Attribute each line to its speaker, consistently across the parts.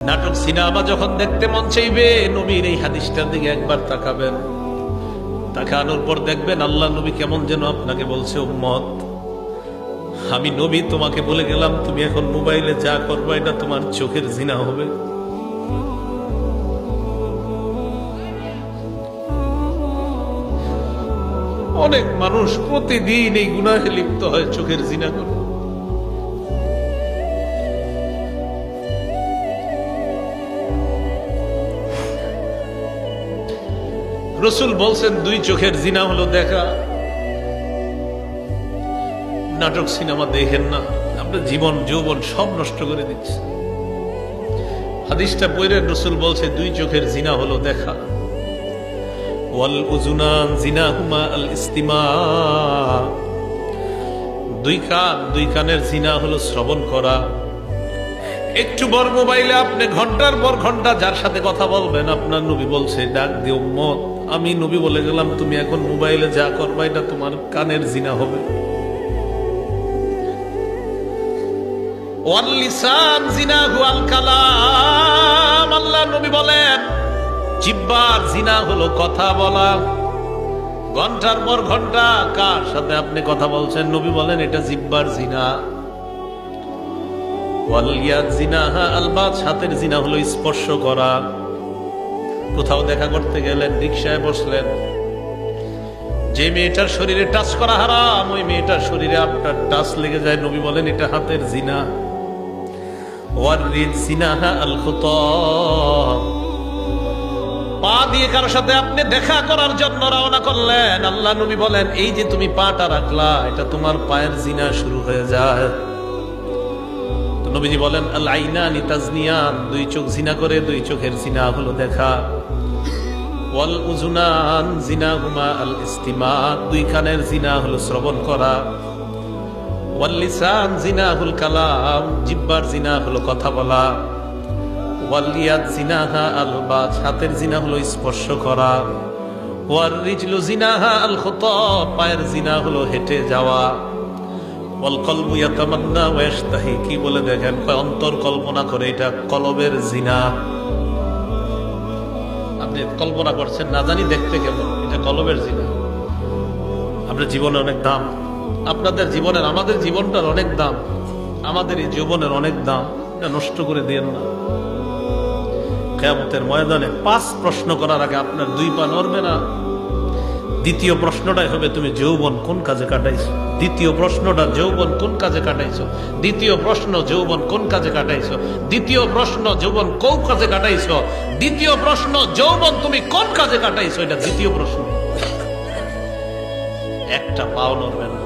Speaker 1: নাটক সিনেমা যখন দেখতে মন চাইবে নবীর এই হাদিসটার দিকে একবার তাকাবেন। তাকানোর পর দেখবেন আল্লাহ নবী কেমন যেন আপনাকে বলছে, উম্মত আমি নবী তোমাকে বলে গেলাম তুমি এখন মোবাইলে যা করবে এটা তোমার চোখের জিনা হবে। অনেক মানুষ প্রতিদিন এই গুনাহে লিপ্ত হয়, চোখের জিনা করে। রাসূল বলছেন দুই চোখের জিনা হলো দেখা। নাটক সিনেমা দেখেন না, আপনার জীবন যৌবন সব নষ্ট করে দিচ্ছে। হাদিসটা পড়ে রাসূল বলছে দুই চোখের জিনা হলো দেখা। ওয়াল উযুনান জিনাহুমা আল ইস্তিমা, দুই কানের জিনা হলো শ্রবণ করা। একটু বড় মোবাইলে আপনি ঘন্টার পর ঘন্টা যার সাথে কথা বলবেন, আপনার নবী বলছে ডাক দিয়ে, উম্মত আমি নবী বলে গেলাম তুমি এখন মোবাইলে যা করবা এটা তোমার কানের জিনা হবে। ওয়াল লিসান জিনাহু আল কালাম, আল্লাহ নবী বলেন জিহ্বার জিনা হলো কথা বলা। ঘন্টার পর ঘন্টা কার সাথে আপনি কথা বলছেন, নবী বলেন এটা জিহ্বার জিনা। ওয়াল ইয়াদ জিনাহা আল বাত, হাতের জিনা হলো স্পর্শ করা। কোথাও দেখা করতে গেলেন, রিকশায় বসলেন, যে মেয়েটার শরীরে টাচ করা হারাম ওই মেয়েটার শরীরে আপনার টাচ লেগে যায়, নবী বলেন এটা হাতের জিনা। ওয়ার রিজ জিনাহা আল খুতা, পা দিয়ে কারোর সাথে আপনি দেখা করার জন্য রওনা করলেন, আল্লাহ নবী বলেন এই যে তুমি পাটা রাখলা এটা তোমার পায়ের জিনা শুরু হয়ে যায়। তো নবীজি বলেন আল আইনানি তাজনিয়ান, দুই চোখ জিনা করে, দুই চোখের জিনা হলো দেখা। ওয়াল উযুনান জিনাহুমা আল ইস্তিমা, দুই কানের জিনা হলো শ্রবণ করা। ওয়াল লিসান জিনাহুল কালাম, জিহ্বার জিনা হলো কথা বলা। ওয়াল ইয়াদ জিনাহা আল বাত, হাতের জিনা হলো স্পর্শ করা। ওয়ার রিজলু জিনাহা আল খুতা, পায়ের জিনা হলো হেঁটে যাওয়া। ওয়াল কলবু ইয়াতামান্না ওয়া ইয়াশতাহি, কি বলে দেখেন, অন্তর কল্পনা করে এটা কলবের জিনা। আপনি কল্পনা করছেন না জানি দেখতে কেমন, এটা কলবের জিনা। আপনার জীবনে অনেক দাম, আপনাদের জীবনের আমাদের জীবনটার অনেক দাম, আমাদের এই জীবনের অনেক দাম, এটা নষ্ট করে দিয়েন না। কিয়ামতের ময়দানে 5 প্রশ্ন করার আগে আপনার 2 পা নড়বে না। দ্বিতীয় প্রশ্নটাই হবে তুমি যৌবন কোন কাজে কাটাইছো। দ্বিতীয় প্রশ্নটা যৌবন কোন কাজে কাটাইছো। দ্বিতীয় প্রশ্ন যৌবন কোন কাজে কাটাইছো। দ্বিতীয় প্রশ্ন যৌবন কোন কাজে কাটাইছো। দ্বিতীয় প্রশ্ন যৌবন তুমি কোন কাজে কাটাইছো, এটা দ্বিতীয় প্রশ্ন। একটা পাও নড়বে না।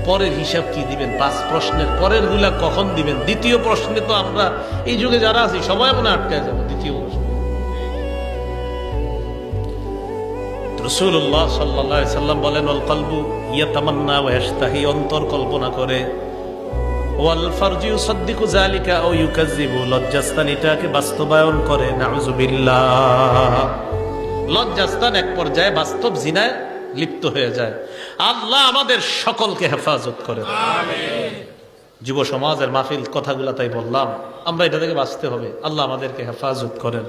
Speaker 1: পরের হিসাব কি দিবেন? 5 প্রশ্নের পরের গুলা কখন দিবেন? দ্বিতীয় প্রশ্নে তো আমরা এই যুগে যারা আছি সবাই মনে আটকে যাবো দ্বিতীয় প্রশ্ন। রাসূলুল্লাহ সাল্লাল্লাহু আলাইহি সাল্লাম বলেন ওয়াল কলবু ইয়াতামান্না ওয়া ইয়াশতাহি, অন্তর কল্পনা করে। ওয়াল ফারজু ইউসাদ্দিকু যালিকা আও ইউকাযযিবু, লজ্জাস্থান এটাকে বাস্তবায়ন করে। নাউযুবিল্লাহ, লজ্জাস্থান এক পর্যায়ে বাস্তব জিনায় লিপ্ত হয়ে যায়। আল্লাহ আমাদের সকলকে হেফাজত করে। আমিন। যুব সমাজের মাহফিল কথাগুলা তাই বললাম, আমরা এটা থেকে বাঁচতে হবে। আল্লাহ আমাদেরকে হেফাজত করেন।